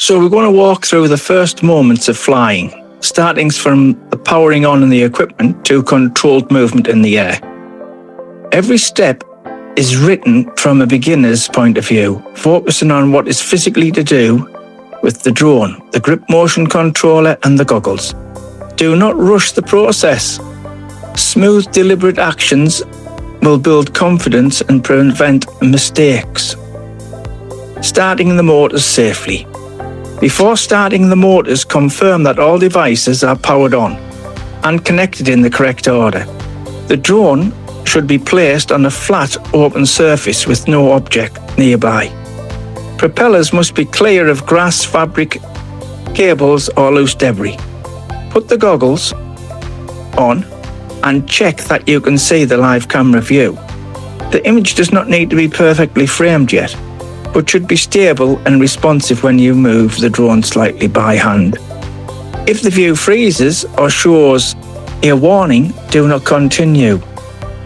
So we're going to walk through the first moments of flying, starting from the powering on in the equipment to controlled movement in the air. Every step is written from a beginner's point of view, focusing on what is physically to do with the drone, the grip motion controller and the goggles. Do not rush the process. Smooth, deliberate actions will build confidence and prevent mistakes. Starting the motors safely. Before starting the motors, confirm that all devices are powered on and connected in the correct order. The drone should be placed on a flat, open surface with no object nearby. Propellers must be clear of grass, fabric, cables or loose debris. Put the goggles on and check that you can see the live camera view. The image does not need to be perfectly framed yet, but should be stable and responsive when you move the drone slightly by hand. If the view freezes or shows a warning, do not continue.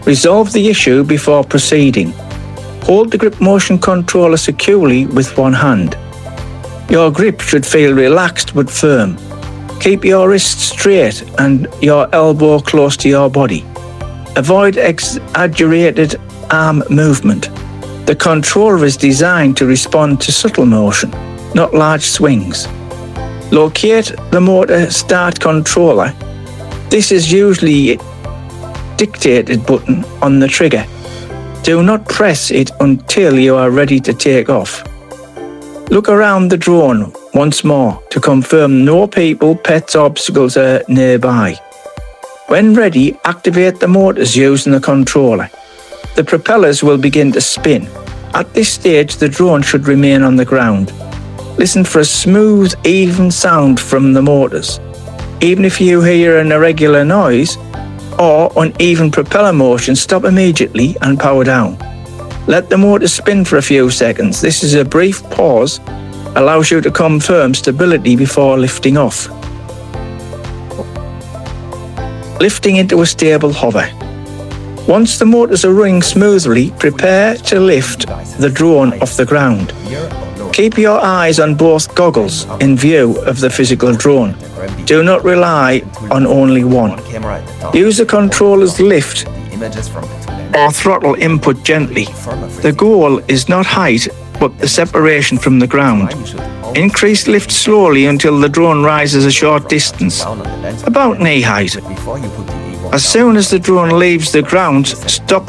Resolve the issue before proceeding. Hold the grip motion controller securely with one hand. Your grip should feel relaxed but firm. Keep your wrist straight and your elbow close to your body. Avoid exaggerated arm movement. The controller is designed to respond to subtle motion, not large swings. Locate the motor start controller. This is usually dictated button on the trigger. Do not press it until you are ready to take off. Look around the drone once more to confirm no people, pets or obstacles are nearby. When ready, activate the motors using the controller. The propellers will begin to spin. At this stage, the drone should remain on the ground. Listen for a smooth, even sound from the motors. Even if you hear an irregular noise or uneven propeller motion, stop immediately and power down. Let the motor spin for a few seconds. This is a brief pause, allows you to confirm stability before lifting off. Lifting into a stable hover. Once the motors are running smoothly, prepare to lift the drone off the ground. Keep your eyes on both goggles in view of the physical drone. Do not rely on only one. Use the controller's lift or throttle input gently. The goal is not height, but the separation from the ground. Increase lift slowly until the drone rises a short distance, about knee height. As soon as the drone leaves the ground, stop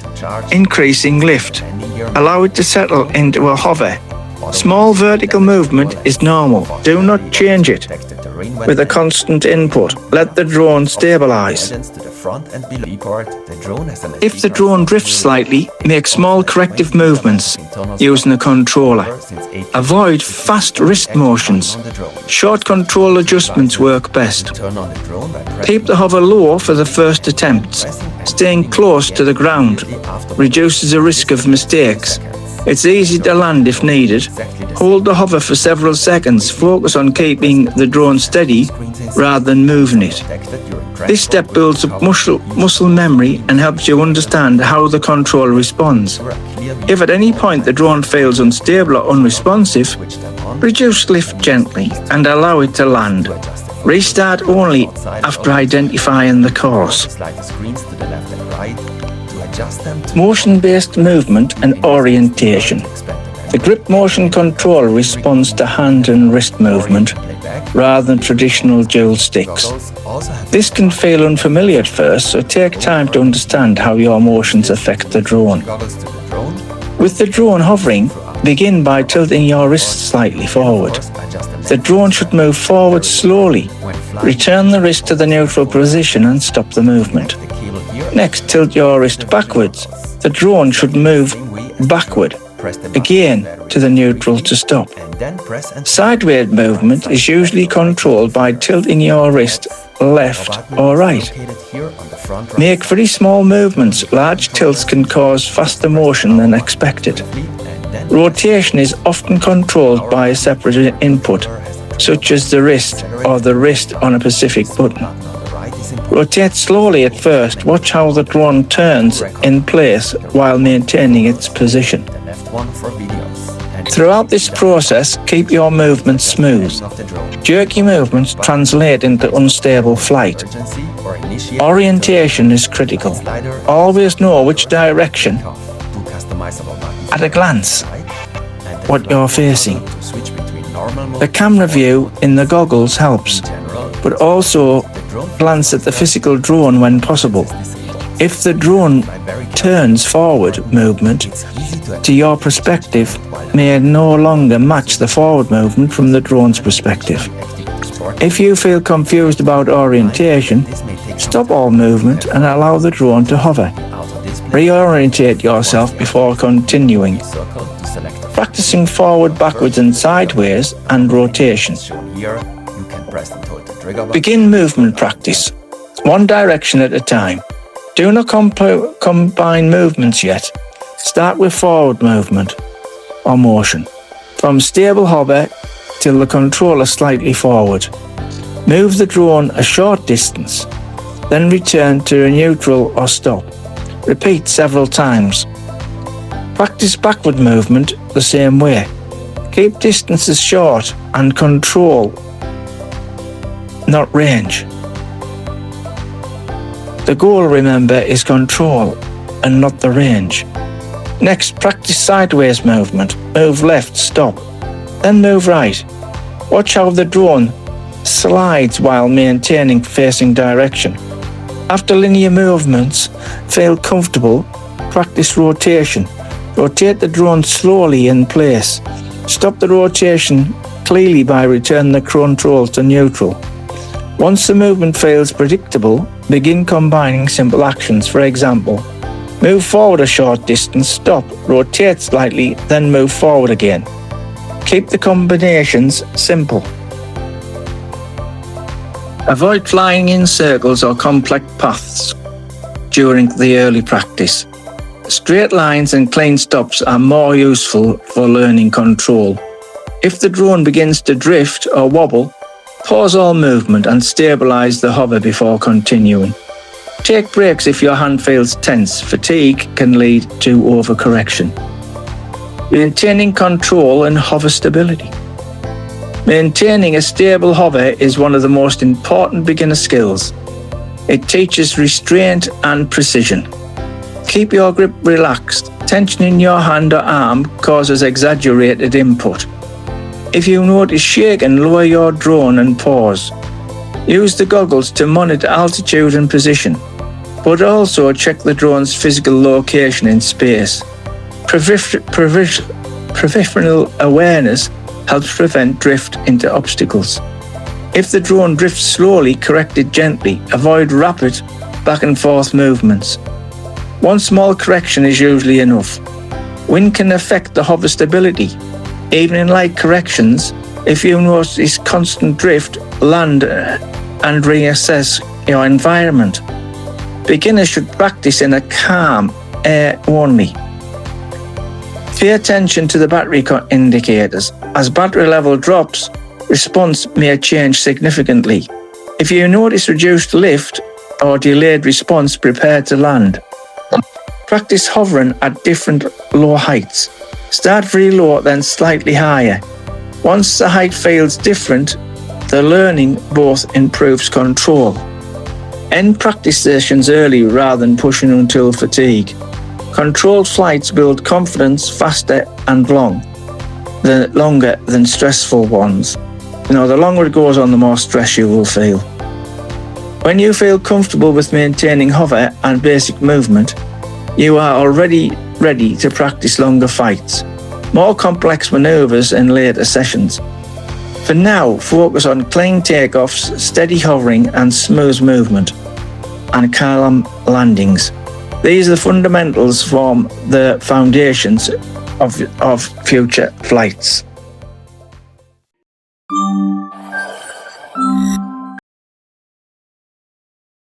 increasing lift. Allow it to settle into a hover. Small vertical movement is normal. Do not change it with a constant input. Let the drone stabilize. If the drone drifts slightly, make small corrective movements using the controller. Avoid fast wrist motions. Short control adjustments work best. Keep the hover low for the first attempts. Staying close to the ground reduces the risk of mistakes. It's easy to land if needed. Hold the hover for several seconds. Focus on keeping the drone steady rather than moving it. This step builds up muscle memory and helps you understand how the controller responds. If at any point the drone feels unstable or unresponsive, reduce lift gently and allow it to land. Restart only after identifying the course. Motion-based movement and orientation. The grip motion control responds to hand and wrist movement rather than traditional dual sticks. This can feel unfamiliar at first, so take time to understand how your motions affect the drone. With the drone hovering, begin by tilting your wrist slightly forward. The drone should move forward slowly. Return the wrist to the neutral position and stop the movement. Next, tilt your wrist backwards. The drone should move backward, again to the neutral to stop. Sideways movement is usually controlled by tilting your wrist left or right. Make very small movements. Large tilts can cause faster motion than expected. Rotation is often controlled by a separate input, such as the wrist or the wrist on a specific button. Rotate slowly at first. Watch how the drone turns in place while maintaining its position. Throughout this process, keep your movements smooth. Jerky movements translate into unstable flight. Orientation is critical. Always know which direction, at a glance, what you're facing. The camera view in the goggles helps, but also glance at the physical drone when possible. If the drone turns forward movement to your perspective may no longer match the forward movement from the drone's perspective. If you feel confused about orientation, stop all movement and allow the drone to hover. Reorientate yourself before continuing. Practicing forward, backwards and sideways and rotation. Begin movement practice, one direction at a time. Do not combine movements yet. Start with forward movement or motion. From stable hover till the controller slightly forward. Move the drone a short distance, then return to a neutral or stop. Repeat several times. Practice backward movement the same way. Keep distances short and control, not range. The goal, remember, is control and not the range. Next, practice sideways movement. Move left, stop, then move right. Watch how the drone slides while maintaining facing direction. After linear movements feel comfortable, practice rotation. Rotate the drone slowly in place. Stop the rotation clearly by returning the control to neutral. Once the movement feels predictable, begin combining simple actions. For example, move forward a short distance, stop, rotate slightly, then move forward again. Keep the combinations simple. Avoid flying in circles or complex paths during the early practice. Straight lines and clean stops are more useful for learning control. If the drone begins to drift or wobble, pause all movement and stabilize the hover before continuing. Take breaks if your hand feels tense. Fatigue can lead to overcorrection. Maintaining control and hover stability. Maintaining a stable hover is one of the most important beginner skills. It teaches restraint and precision. Keep your grip relaxed. Tension in your hand or arm causes exaggerated input. If you notice shaking, lower your drone and pause. Use the goggles to monitor altitude and position, but also check the drone's physical location in space. Peripheral awareness helps prevent drift into obstacles. If the drone drifts slowly, correct it gently. Avoid rapid back and forth movements. One small correction is usually enough. Wind can affect the hover stability. Even in light corrections, if you notice constant drift, land and reassess your environment. Beginners should practice in a calm air only. Pay attention to the battery indicators. As battery level drops, response may change significantly. If you notice reduced lift or delayed response, prepare to land. Practice hovering at different low heights. Start very low, then slightly higher. Once the height feels different, the learning both improves control. End practice sessions early rather than pushing until fatigue. Controlled flights build confidence faster and longer than stressful ones. The longer it goes on, the more stress you will feel. When you feel comfortable with maintaining hover and basic movement, you are already ready to practice longer flights, more complex maneuvers in later sessions. For now, focus on clean takeoffs, steady hovering and smooth movement, and calm landings. These are the fundamentals form the foundations of future flights.